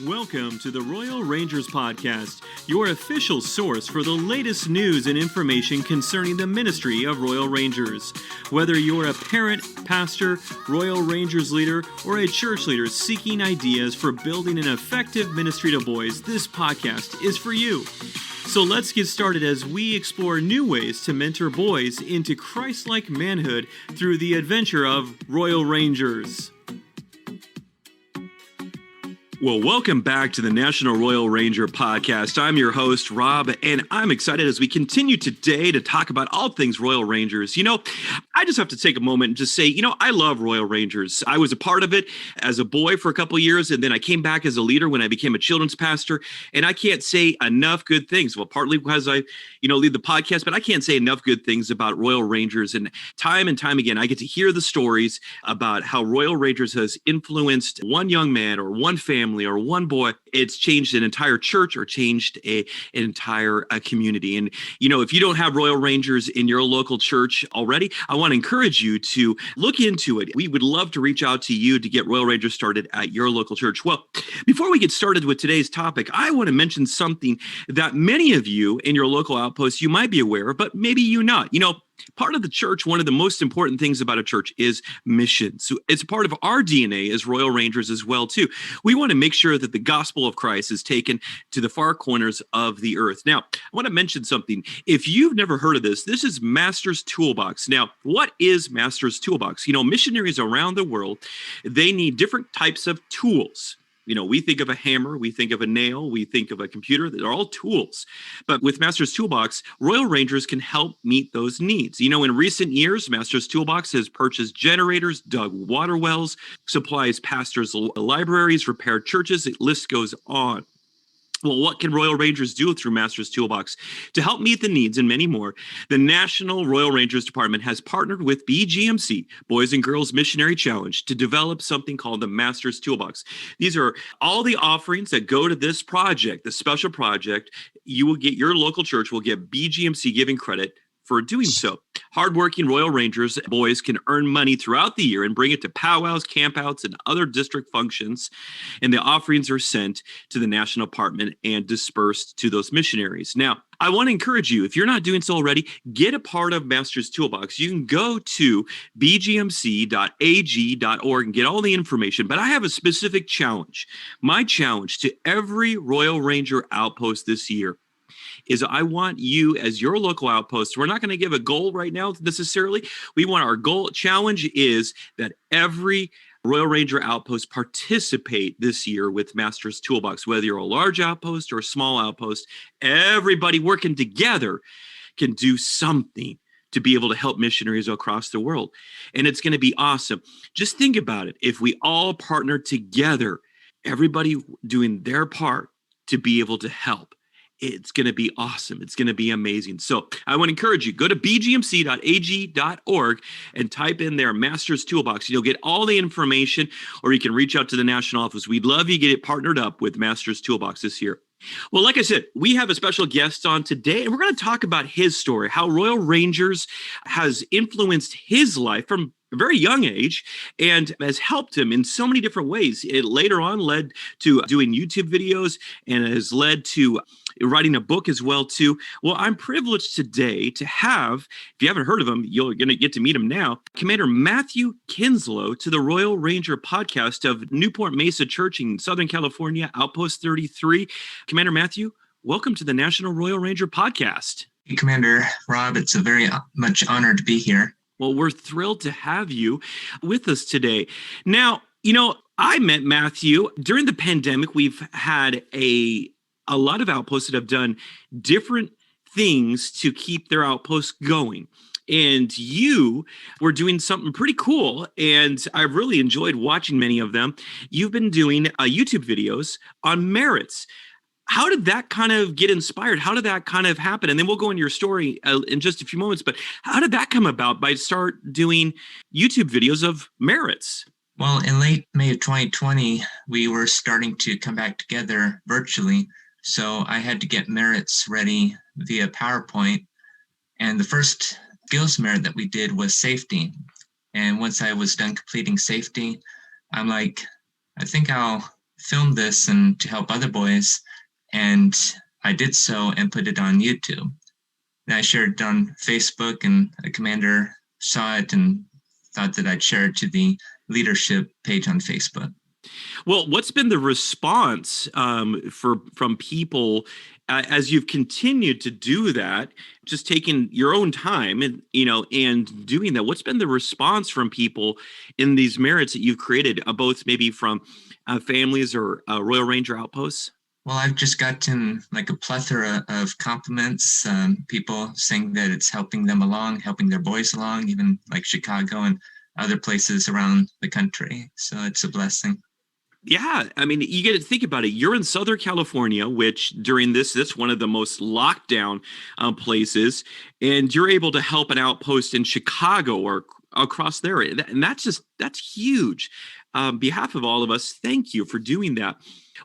Welcome to the Royal Rangers Podcast, your official source for the latest news and information concerning the ministry of Royal Rangers. Whether you're a parent, pastor, Royal Rangers leader, or a church leader seeking ideas for building an effective ministry to boys, this podcast is for you. So let's get started as we explore new ways to mentor boys into Christ-like manhood through the adventure of Royal Rangers. Well, welcome back to the National Royal Ranger Podcast. I'm your host, Rob, and I'm excited as we continue today to talk about all things Royal Rangers. I just have to take a moment and just say, I love Royal Rangers. I was a part of it as a boy for a couple of years, and then I came back as a leader when I became a children's pastor, and I can't say enough good things. Well, partly because I, lead the podcast, but I can't say enough good things about Royal Rangers. And time again, I get to hear the stories about how Royal Rangers has influenced one young man or one family or one boy. It's changed an entire church or changed an entire community. And, if you don't have Royal Rangers in your local church already, I want to encourage you to look into it. We would love to reach out to you to get Royal Rangers started at your local church. Well, before we get started with today's topic, I want to mention something that many of you in your local outposts, you might be aware of, but maybe you not. Part of the church, one of the most important things about a church is mission. So it's a part of our DNA as Royal Rangers as well, too. We want to make sure that the gospel of Christ is taken to the far corners of the earth. Now, I want to mention something. If you've never heard of this is Master's Toolbox. Now, what is Master's Toolbox? Missionaries around the world, they need different types of tools. We think of a hammer, we think of a nail, we think of a computer. They're all tools. But with Master's Toolbox, Royal Rangers can help meet those needs. In recent years, Master's Toolbox has purchased generators, dug water wells, supplies pastors' libraries, repaired churches. The list goes on. Well, what can Royal Rangers do through Master's Toolbox? To help meet the needs and many more, the National Royal Rangers Department has partnered with BGMC, Boys and Girls Missionary Challenge, to develop something called the Master's Toolbox. These are all the offerings that go to this project, the special project. Your local church will get BGMC giving credit for doing so. Hardworking Royal Rangers boys can earn money throughout the year and bring it to powwows, campouts, and other district functions. And the offerings are sent to the National Department and dispersed to those missionaries. Now, I want to encourage you, if you're not doing so already, get a part of Master's Toolbox. You can go to bgmc.ag.org and get all the information. But I have a specific challenge. My challenge to every Royal Ranger outpost this year is I want you as your local outpost. We're not going to give a goal right now necessarily. We want our goal. Challenge is that every Royal Ranger outpost participate this year with Master's Toolbox, whether you're a large outpost or a small outpost. Everybody working together can do something to be able to help missionaries across the world. And it's going to be awesome. Just think about it. If we all partner together, everybody doing their part to be able to help, it's going to be awesome. It's going to be amazing. So I want to encourage you, go to bgmc.ag.org and type in there Master's Toolbox. You'll get all the information, or you can reach out to the national office. We'd love you to get it partnered up with Master's Toolbox this year. Well, like I said, we have a special guest on today, and we're going to talk about his story, how Royal Rangers has influenced his life from a very young age and has helped him in so many different ways. It later on led to doing YouTube videos and has led to writing a book as well, too. Well, I'm privileged today to have, if you haven't heard of him, you're going to get to meet him now, Commander Matthew Kinslow to the Royal Ranger podcast of Newport Mesa Church in Southern California, Outpost 33. Commander Matthew, welcome to the National Royal Ranger podcast. Hey, Commander Rob, it's a very much honor to be here. Well, we're thrilled to have you with us today. Now, I met Matthew during the pandemic. We've had a lot of outposts that have done different things to keep their outposts going. And you were doing something pretty cool, and I really enjoyed watching many of them. You've been doing YouTube videos on merits. How did that kind of get inspired? How did that kind of happen? And then we'll go into your story in just a few moments, but how did that come about by start doing YouTube videos of merits? Well, in late May of 2020, we were starting to come back together virtually. So I had to get merits ready via PowerPoint. And the first skills merit that we did was safety. And once I was done completing safety, I'm like, I think I'll film this and to help other boys. And I did so and put it on YouTube. And I shared it on Facebook, and a commander saw it and thought that I'd share it to the leadership page on Facebook. Well, what's been the response from people as you've continued to do that, just taking your own time and and doing that? What's been the response from people in these merits that you've created, both maybe from families or Royal Ranger outposts? Well, I've just gotten like a plethora of compliments, people saying that it's helping them along, helping their boys along, even like Chicago and other places around the country. So it's a blessing. Yeah, I mean, you get to think about it. You're in Southern California, which during that's one of the most locked down places, and you're able to help an outpost in Chicago or across there, and that's huge. On behalf of all of us, thank you for doing that.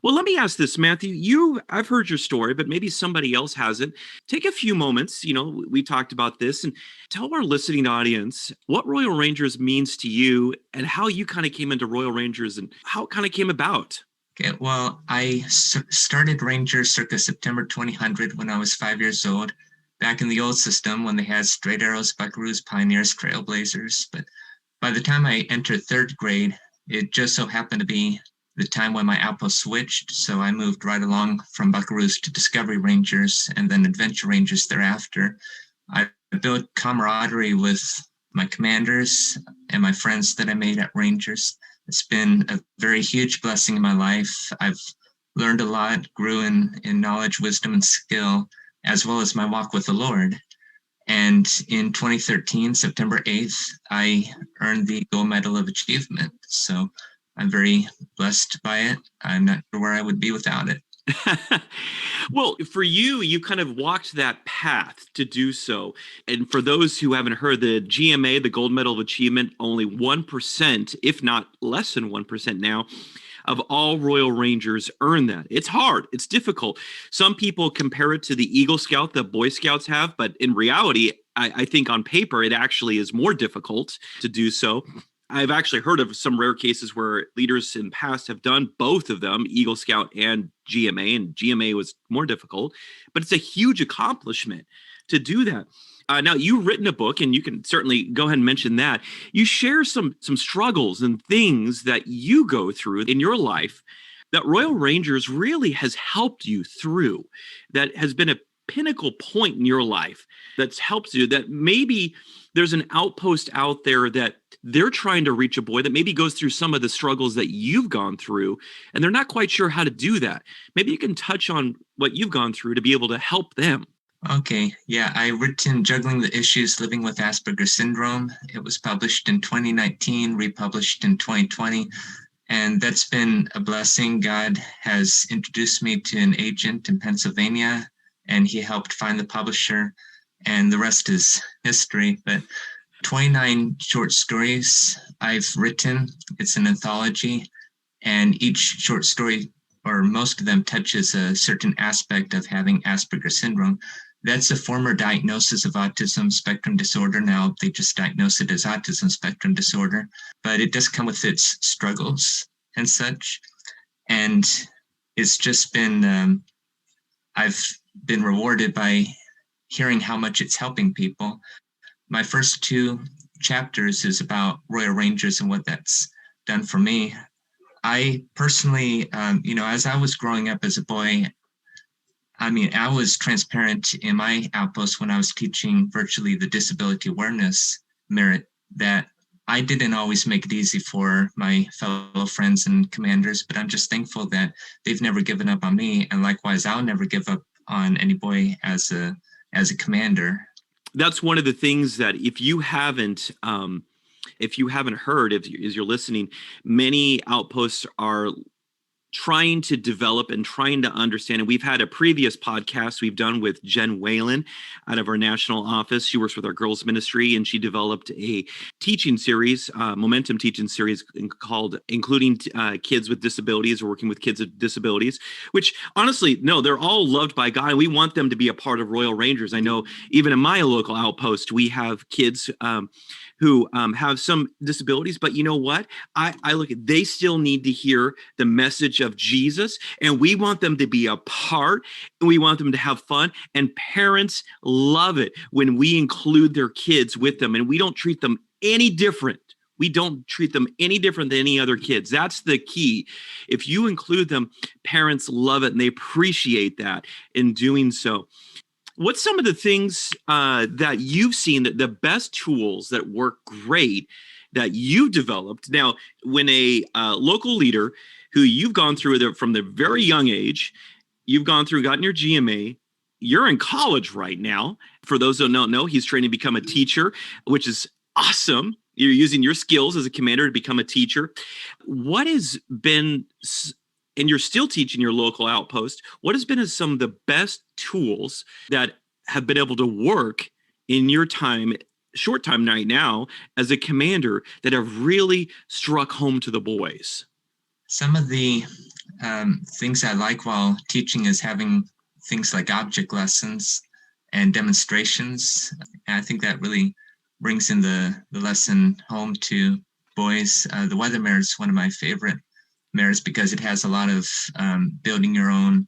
Well, let me ask this, Matthew. I've heard your story, but maybe somebody else hasn't. Take a few moments. We talked about this, and tell our listening audience what Royal Rangers means to you and how you kind of came into Royal Rangers and how it kind of came about. Okay, well, I started Rangers circa September 2000 when I was 5 years old, back in the old system when they had straight arrows, buckaroos, pioneers, trailblazers. But by the time I entered third grade, it just so happened to be the time when my outpost switched, so I moved right along from buckaroos to Discovery Rangers and then Adventure Rangers thereafter. I built camaraderie with my commanders and my friends that I made at Rangers. It's been a very huge blessing in my life. I've learned a lot, grew in knowledge, wisdom, and skill, as well as my walk with the Lord. And in 2013, September 8th, I earned the Gold Medal of Achievement. So I'm very blessed by it. I'm not sure where I would be without it. Well, for you kind of walked that path to do so. And for those who haven't heard, the GMA, the Gold Medal of Achievement, only 1%, if not less than 1% now, of all Royal Rangers earn that. It's hard. It's difficult. Some people compare it to the Eagle Scout that Boy Scouts have, but in reality, I think on paper, it actually is more difficult to do so. I've actually heard of some rare cases where leaders in the past have done both of them, Eagle Scout and GMA was more difficult, but it's a huge accomplishment to do that. Now, you've written a book, and you can certainly go ahead and mention that. You share some struggles and things that you go through in your life that Royal Rangers really has helped you through, that has been a pinnacle point in your life that's helped you, that maybe there's an outpost out there that they're trying to reach a boy that maybe goes through some of the struggles that you've gone through, and they're not quite sure how to do that. Maybe you can touch on what you've gone through to be able to help them. Okay, yeah, I written Juggling the Issues, Living with Asperger's Syndrome. It was published in 2019, republished in 2020, and that's been a blessing. God has introduced me to an agent in Pennsylvania, and he helped find the publisher, and the rest is history. But 29 short stories I've written. It's an anthology, and each short story, or most of them, touches a certain aspect of having Asperger's syndrome. That's a former diagnosis of autism spectrum disorder. Now they just diagnose it as autism spectrum disorder, but it does come with its struggles and such. And it's just been, I've been rewarded by hearing how much it's helping people. My first two chapters is about Royal Rangers and what that's done for me. I personally, as I was growing up as a boy, I was transparent in my outpost when I was teaching virtually the disability awareness merit that I didn't always make it easy for my fellow friends and commanders, but I'm just thankful that they've never given up on me. And likewise, I'll never give up on any boy as a commander. That's one of the things that if you haven't heard, as you're listening, many outposts are trying to develop and trying to understand. And we've had a previous podcast we've done with Jen Whalen out of our national office. She works with our girls ministry, and she developed a teaching series, momentum teaching series called Including Kids with Disabilities, or Working with Kids with Disabilities, which honestly, no, they're all loved by God. And we want them to be a part of Royal Rangers. I know even in my local outpost, we have kids who have some disabilities, but you know what? I look at, they still need to hear the message of Jesus, and we want them to be a part, and we want them to have fun. And parents love it when we include their kids with them, and we don't treat them any different. We don't treat them any different than any other kids. That's the key. If you include them, parents love it, and they appreciate that in doing so. What's some of the things that you've seen, that the best tools that work great that you've developed? Now, when a local leader who you've gone through from the very young age, you've gone through, gotten your GMA, you're in college right now. For those who don't know, he's training to become a teacher, which is awesome. You're using your skills as a commander to become a teacher. What has been, and you're still teaching your local outpost, what has been some of the best tools that have been able to work in your time, short time right now, as a commander, that have really struck home to the boys? Some of the things I like while teaching is having things like object lessons and demonstrations. And I think that really brings in the lesson home to boys. The weather mirror is one of my favorite mirrors because it has a lot of building your own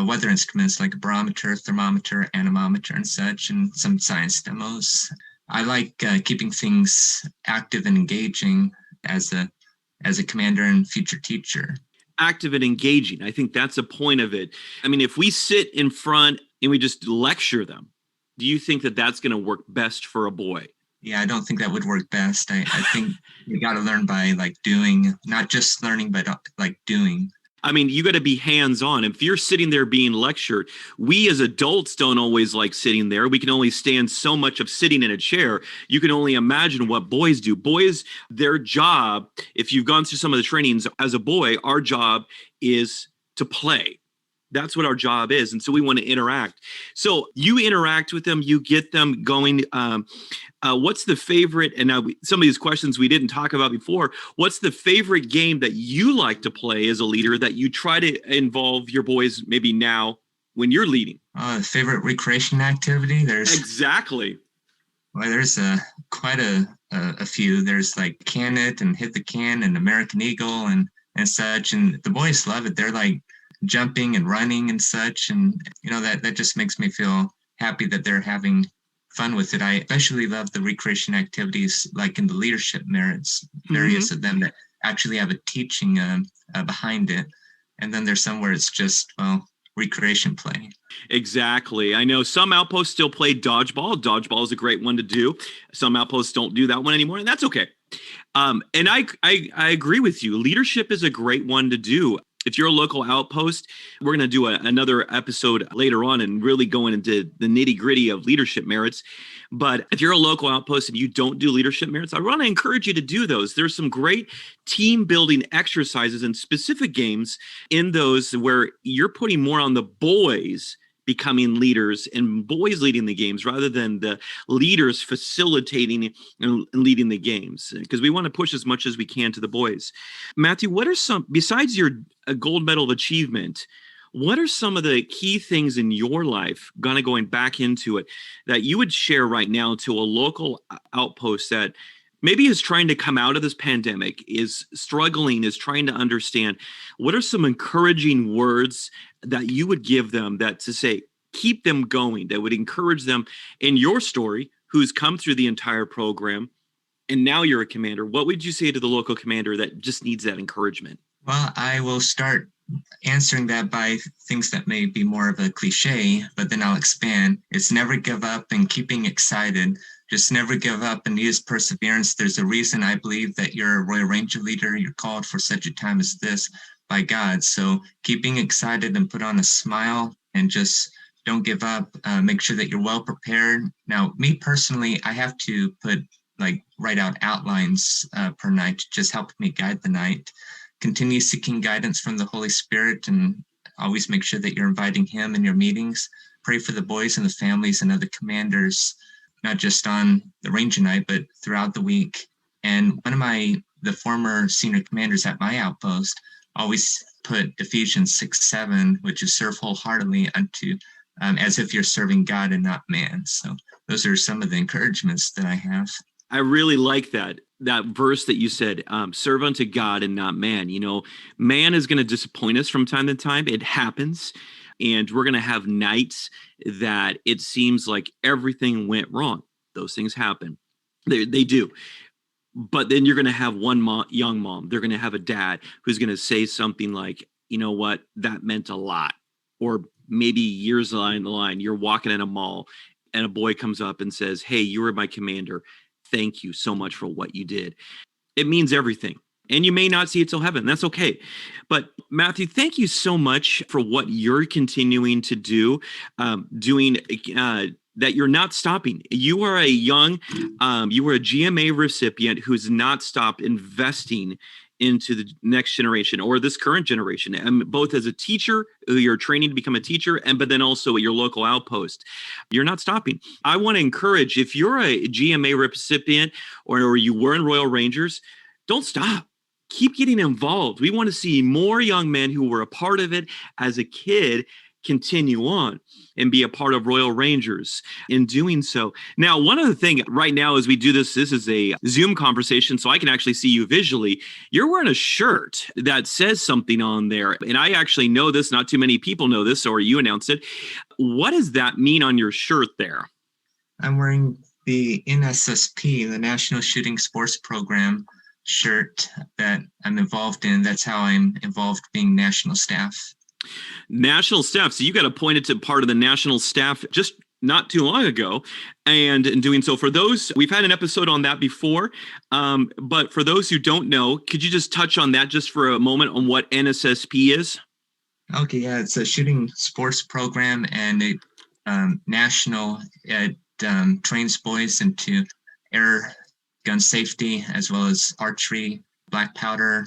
weather instruments like a barometer, thermometer, anemometer, and such, and some science demos. I like keeping things active and engaging as a commander and future teacher. Active and engaging. I think that's a point of it. I mean, if we sit in front and we just lecture them, do you think that that's going to work best for a boy? Yeah, I don't think that would work best. I think you got to learn by like doing, not just learning, but like doing. I mean, you got to be hands-on. If you're sitting there being lectured, we as adults don't always like sitting there. We can only stand so much of sitting in a chair. You can only imagine what boys do. Boys, their job, if you've gone through some of the trainings as a boy, our job is to play. That's what our job is. And so we want to interact. So you interact with them, you get them going. What's the favorite, and now some of these questions we didn't talk about before, what's the favorite game that you like to play as a leader that you try to involve your boys maybe now when you're leading? Favorite recreation activity? Exactly. Well, there's quite a few. There's like Can It and Hit the Can and American Eagle and such. And the boys love it. They're like jumping and running and such. And, you know, that just makes me feel happy that they're having fun with it. I especially love the recreation activities, like in the leadership merits, various of them that actually have a teaching behind it. And then there's some where it's just, well, recreation play. Exactly. I know some outposts still play dodgeball. Dodgeball is a great one to do. Some outposts don't do that one anymore, and that's okay. And I agree with you. Leadership is a great one to do. If you're a local outpost, we're going to do another episode later on and really going into the nitty gritty of leadership merits. But if you're a local outpost and you don't do leadership merits, I want to encourage you to do those. There's some great team building exercises and specific games in those where you're putting more on the boys becoming leaders and boys leading the games rather than the leaders facilitating and leading the games, because we want to push as much as we can to the boys. Matthew, what are some, besides your gold medal of achievement, what are some of the key things in your life, going back into it, that you would share right now to a local outpost that maybe is trying to come out of this pandemic, is struggling, is trying to understand? What are some encouraging words that you would give them that to say, keep them going, that would encourage them in your story, who's come through the entire program, and now you're a commander? What would you say to the local commander that just needs that encouragement? Well, I will start answering that by things that may be more of a cliche, but then I'll expand. It's never give up and keeping excited. Just never give up and use perseverance. There's a reason I believe that you're a Royal Ranger leader. You're called for such a time as this by God. So keeping excited and put on a smile and just don't give up. Make sure that you're well prepared. Now, me personally, I have to write out outlines per night to just help me guide the night. Continue seeking guidance from the Holy Spirit and always make sure that you're inviting Him in your meetings. Pray for the boys and the families and other commanders, not just on the Ranger night, but throughout the week. And one of the former senior commanders at my outpost always put Ephesians 6:7, which is serve wholeheartedly unto, as if you're serving God and not man. So those are some of the encouragements that I have. I really like that verse that you said, serve unto God and not man. Man is going to disappoint us from time to time. It happens. And we're going to have nights that it seems like everything went wrong. Those things happen. They do. But then you're going to have one young mom. They're going to have a dad who's going to say something like, you know what, that meant a lot. Or maybe years down the line, you're walking in a mall and a boy comes up and says, hey, you were my commander. Thank you so much for what you did. It means everything. And you may not see it till heaven. That's okay. But Matthew, thank you so much for what you're continuing to do, doing that you're not stopping. You are you are a GMA recipient who's not stopped investing into the next generation or this current generation, and both as a teacher who you're training to become a teacher, but then also at your local outpost. You're not stopping. I want to encourage, if you're a GMA recipient or you were in Royal Rangers, don't stop. Keep getting involved. We want to see more young men who were a part of it as a kid continue on and be a part of Royal Rangers in doing so. Now, one other thing right now as we do this is a Zoom conversation, so I can actually see you visually. You're wearing a shirt that says something on there. And I actually know this, not too many people know this, or you announced it. What does that mean on your shirt there? I'm wearing the NSSP, the National Shooting Sports Program shirt that I'm involved in. That's how I'm involved being national staff. National staff. So you got appointed to part of the national staff just not too long ago. And in doing so, for those, we've had an episode on that before. But for those who don't know, could you just touch on that just for a moment on what NSSP is? Okay, yeah, it's a shooting sports program, and it national. It trains boys into air gun safety, as well as archery, black powder,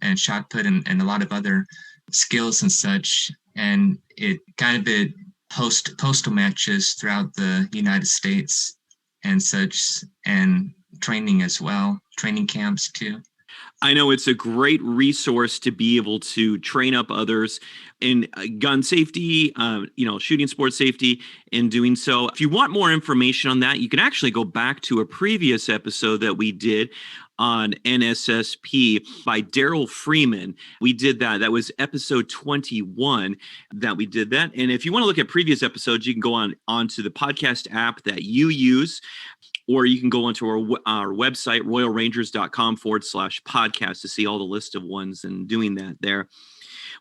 and shot put, and a lot of other skills and such. And it kind of postal matches throughout the United States and such, and training as well, training camps too. I know it's a great resource to be able to train up others in gun safety, shooting sports safety, in doing so. If you want more information on that, you can actually go back to a previous episode that we did on NSSP by Daryl Freeman. We did that. That was episode 21 that we did that. And if you want to look at previous episodes, you can go onto the podcast app that you use, or you can go onto our website, royalrangers.com/podcast, to see all the list of ones and doing that there.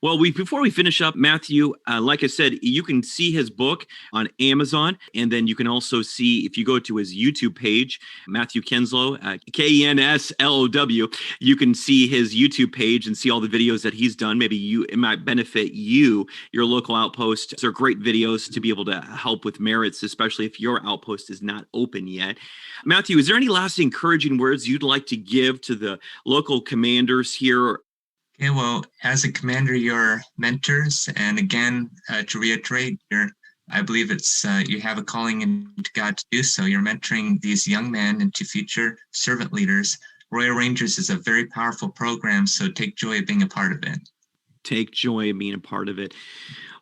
Well, before we finish up, Matthew, like I said, you can see his book on Amazon. And then you can also see, if you go to his YouTube page, Matthew Kenslow, Kenslow, you can see his YouTube page and see all the videos that he's done. Maybe it might benefit you, your local outpost. They're great videos to be able to help with merits, especially if your outpost is not open yet. Matthew, is there any last encouraging words you'd like to give to the local commanders here? Okay, well, as a commander, you're mentors. And again, to reiterate, I believe it's you have a calling into God to do so. You're mentoring these young men into future servant leaders. Royal Rangers is a very powerful program, so take joy of being a part of it. Take joy in being a part of it.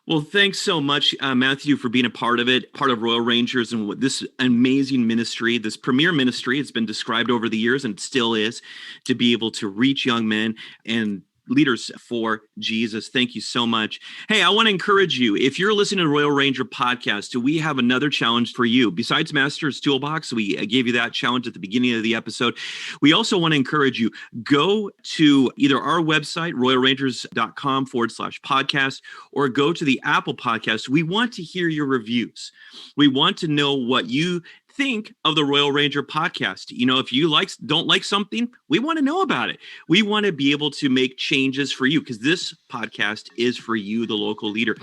Well, thanks so much, Matthew, for being a part of it, part of Royal Rangers, and this amazing ministry, this premier ministry. It's been described over the years, and it still is, to be able to reach young men and leaders for Jesus. Thank you so much. Hey, I want to encourage you, if you're listening to Royal Ranger podcast, we have another challenge for you. Besides Master's Toolbox, we gave you that challenge at the beginning of the episode. We also want to encourage you, go to either our website, royalrangers.com/podcast, or go to the Apple podcast. We want to hear your reviews. We want to know what you think of the Royal Ranger podcast. If you don't like something, we want to know about it. We want to be able to make changes for you, because this podcast is for you, the local leader.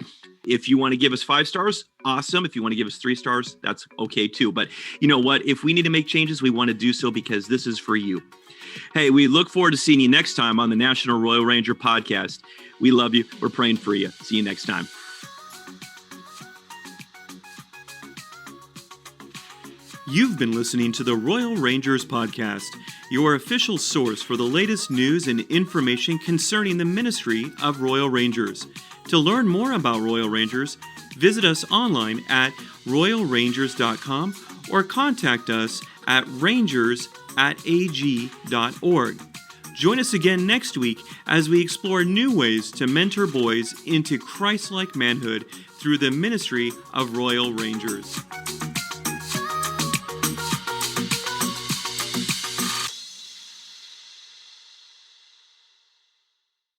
If you want to give us 5 stars, awesome. If you want to give us 3 stars, that's okay too. But you know what? If we need to make changes, we want to do so, because this is for you. Hey, we look forward to seeing you next time on the National Royal Ranger podcast. We love you. We're praying for you. See you next time. You've been listening to the Royal Rangers podcast, your official source for the latest news and information concerning the ministry of Royal Rangers. To learn more about Royal Rangers, visit us online at royalrangers.com or contact us at rangers@ag.org. Join us again next week as we explore new ways to mentor boys into Christ-like manhood through the ministry of Royal Rangers.